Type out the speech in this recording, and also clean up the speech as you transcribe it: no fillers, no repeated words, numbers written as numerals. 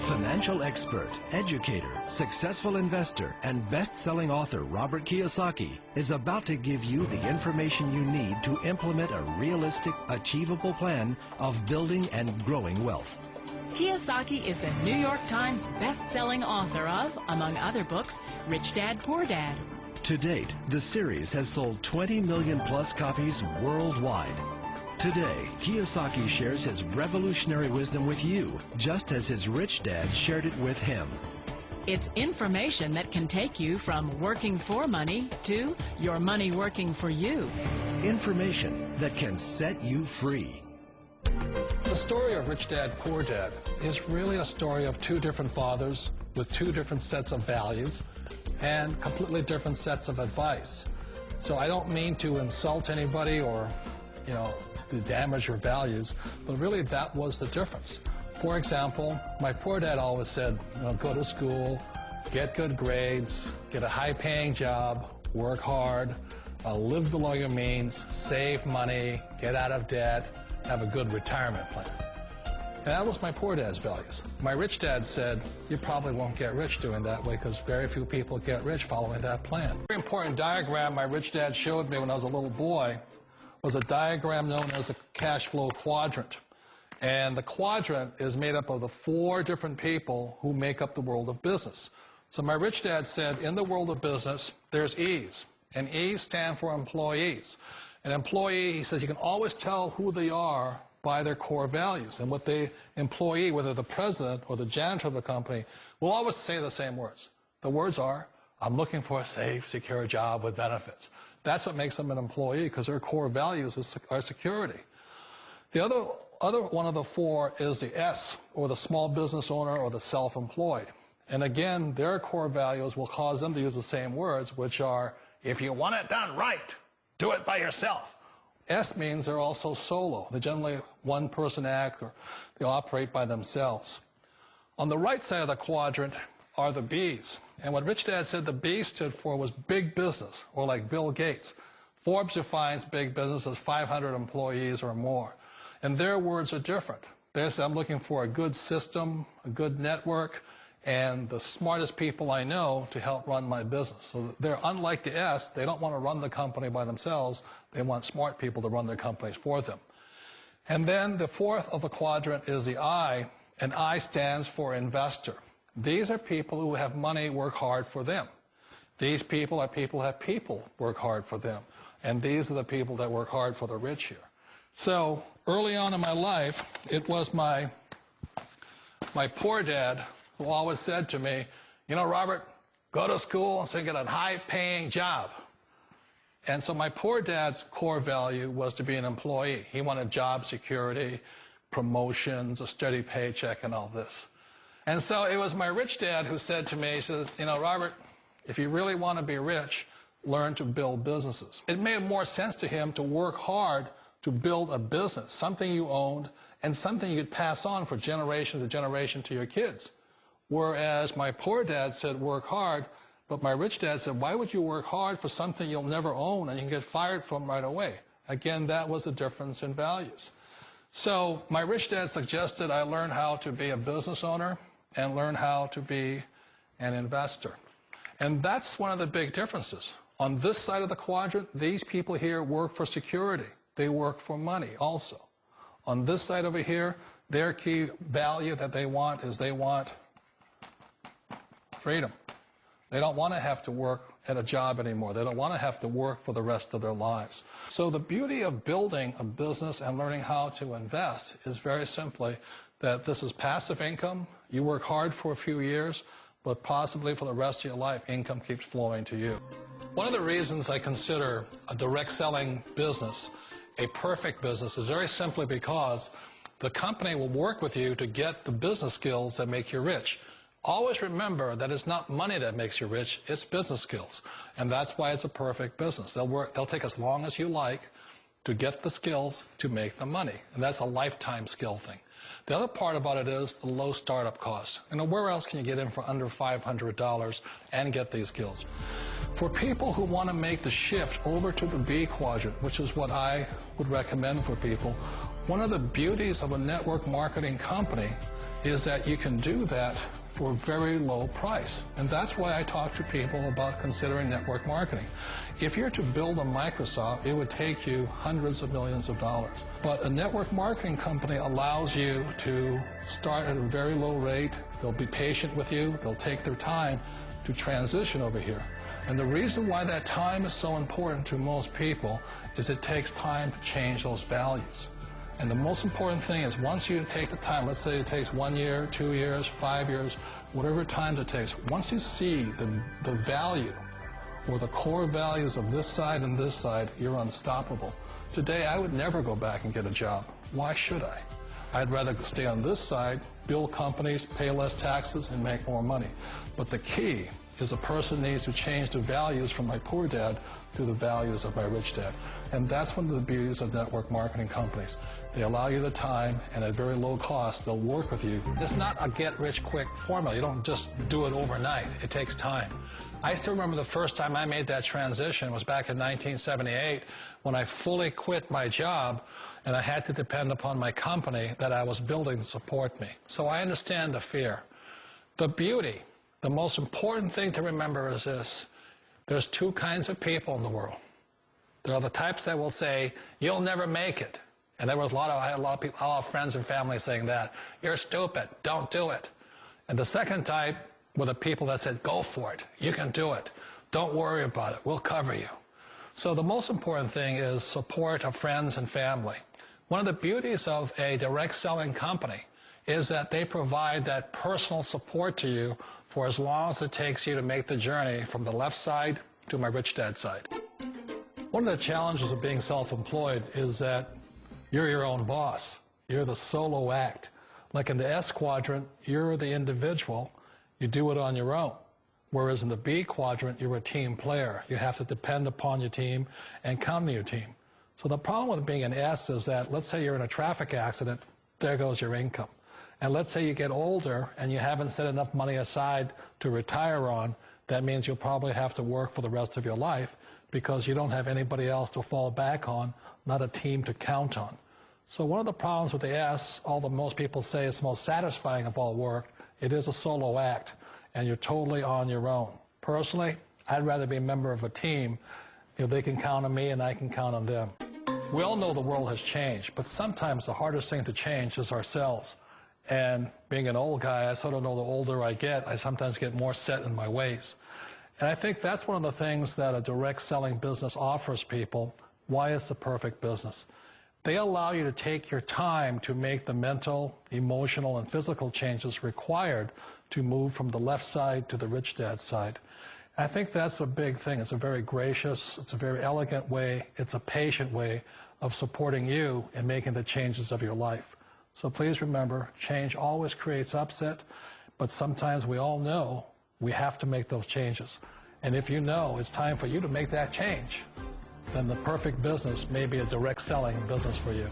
Financial expert, educator, successful investor, and best-selling author Robert Kiyosaki is about to give you the information you need to implement a realistic, achievable plan of building and growing wealth. Kiyosaki is the New York Times best-selling author of, among other books, Rich Dad, Poor Dad. To date, the series has sold 20 million plus copies worldwide. Today, Kiyosaki shares his revolutionary wisdom with you, just as his rich dad shared it with him. It's information that can take you from working for money to your money working for you. Information that can set you free. The story of Rich Dad, Poor Dad is really a story of two different fathers with two different sets of values and completely different sets of advice. So I don't mean to insult anybody or, to damage your values, but really that was the difference. For example, my poor dad always said, go to school, get good grades, get a high-paying job, work hard, live below your means, save money, get out of debt, have a good retirement plan. And that was my poor dad's values. My rich dad said, you probably won't get rich doing that way because very few people get rich following that plan. A very important diagram my rich dad showed me when I was a little boy was a diagram known as a cash flow quadrant. And the quadrant is made up of the four different people who make up the world of business. So my rich dad said, in the world of business, there's E's. And E's stand for employees. An employee, he says, you can always tell who they are by their core values. And what the employee, whether the president or the janitor of the company, will always say the same words. The words are, I'm looking for a safe, secure job with benefits. That's what makes them an employee, because their core values are security. The other one of the four is the S, or the small business owner or the self-employed. And again, their core values will cause them to use the same words, which are, if you want it done right, do it by yourself. S means they're also solo. They're generally one-person act, or they operate by themselves. On the right side of the quadrant are the B's. And what Rich Dad said the B stood for was big business, or like Bill Gates. Forbes defines big business as 500 employees or more. And their words are different. They say, I'm looking for a good system, a good network, and the smartest people I know to help run my business. So they're unlike the S. They don't want to run the company by themselves. They want smart people to run their companies for them. And then the fourth of the quadrant is the I, and I stands for investor. These are people who have money work hard for them. These people are people who have people work hard for them. And these are the people that work hard for the rich here. So early on in my life, it was my poor dad who always said to me, Robert, go to school and so you get a high-paying job. And so my poor dad's core value was to be an employee. He wanted job security, promotions, a steady paycheck, and all this. And so it was my rich dad who said to me, he says, Robert, if you really want to be rich, learn to build businesses. It made more sense to him to work hard to build a business, something you owned and something you could pass on for generation to generation to your kids. Whereas my poor dad said work hard, but my rich dad said, why would you work hard for something you'll never own and you can get fired from right away? Again, that was the difference in values. So my rich dad suggested I learn how to be a business owner and learn how to be an investor. And that's one of the big differences. On this side of the quadrant, these people here work for security. They work for money also. On this side over here, their key value that they want is they want freedom. They don't want to have to work at a job anymore. They don't want to have to work for the rest of their lives. So the beauty of building a business and learning how to invest is very simply that this is passive income. You work hard for a few years, but possibly for the rest of your life, income keeps flowing to you. One of the reasons I consider a direct selling business a perfect business is very simply because the company will work with you to get the business skills that make you rich. Always remember that it's not money that makes you rich, it's business skills. And that's why it's a perfect business. They'll take as long as you like to get the skills to make the money. And that's a lifetime skill thing. The other part about it is the low startup costs. Where else can you get in for under $500 and get these skills? For people who want to make the shift over to the B quadrant, which is what I would recommend for people, one of the beauties of a network marketing company is that you can do that for a very low price. And that's why I talk to people about considering network marketing. If you're to build a Microsoft, it would take you hundreds of millions of dollars. But a network marketing company allows you to start at a very low rate. They'll be patient with you. They'll take their time to transition over here. And the reason why that time is so important to most people is it takes time to change those values. And the most important thing is once you take the time, let's say it takes 1 year, 2 years, 5 years, whatever time it takes, once you see the value or the core values of this side and this side, you're unstoppable. Today, I would never go back and get a job. Why should I? I'd rather stay on this side, build companies, pay less taxes, and make more money. But the key is a person needs to change the values from my poor dad to the values of my rich dad. And that's one of the beauties of network marketing companies. They allow you the time, and at very low cost, they'll work with you. It's not a get-rich-quick formula. You don't just do it overnight. It takes time. I still remember the first time I made that transition was back in 1978 when I fully quit my job and I had to depend upon my company that I was building to support me. So I understand the fear. The beauty, the most important thing to remember is this. There's two kinds of people in the world. There are the types that will say, you'll never make it. And I had a lot of friends and family saying that. You're stupid. Don't do it. And the second type were the people that said, go for it. You can do it. Don't worry about it. We'll cover you. So the most important thing is support of friends and family. One of the beauties of a direct selling company is that they provide that personal support to you for as long as it takes you to make the journey from the left side to my rich dad side. One of the challenges of being self-employed is that you're your own boss. You're the solo act. Like in the S quadrant, you're the individual. You do it on your own. Whereas in the B quadrant, you're a team player. You have to depend upon your team and come to your team. So the problem with being an S is that, let's say you're in a traffic accident, there goes your income. And let's say you get older and you haven't set enough money aside to retire on, that means you'll probably have to work for the rest of your life because you don't have anybody else to fall back on, not a team to count on. So one of the problems with the S, although most people say it's the most satisfying of all work, it is a solo act, and you're totally on your own. Personally, I'd rather be a member of a team. They can count on me and I can count on them. We all know the world has changed, but sometimes the hardest thing to change is ourselves. And being an old guy, I sort of know the older I get, I sometimes get more set in my ways. And I think that's one of the things that a direct selling business offers people, why it's the perfect business. They allow you to take your time to make the mental, emotional, and physical changes required to move from the left side to the rich dad side. And I think that's a big thing. It's a very gracious, it's a very elegant way, it's a patient way of supporting you in making the changes of your life. So please remember, change always creates upset, but sometimes we all know we have to make those changes. And if you know it's time for you to make that change, then the perfect business may be a direct selling business for you.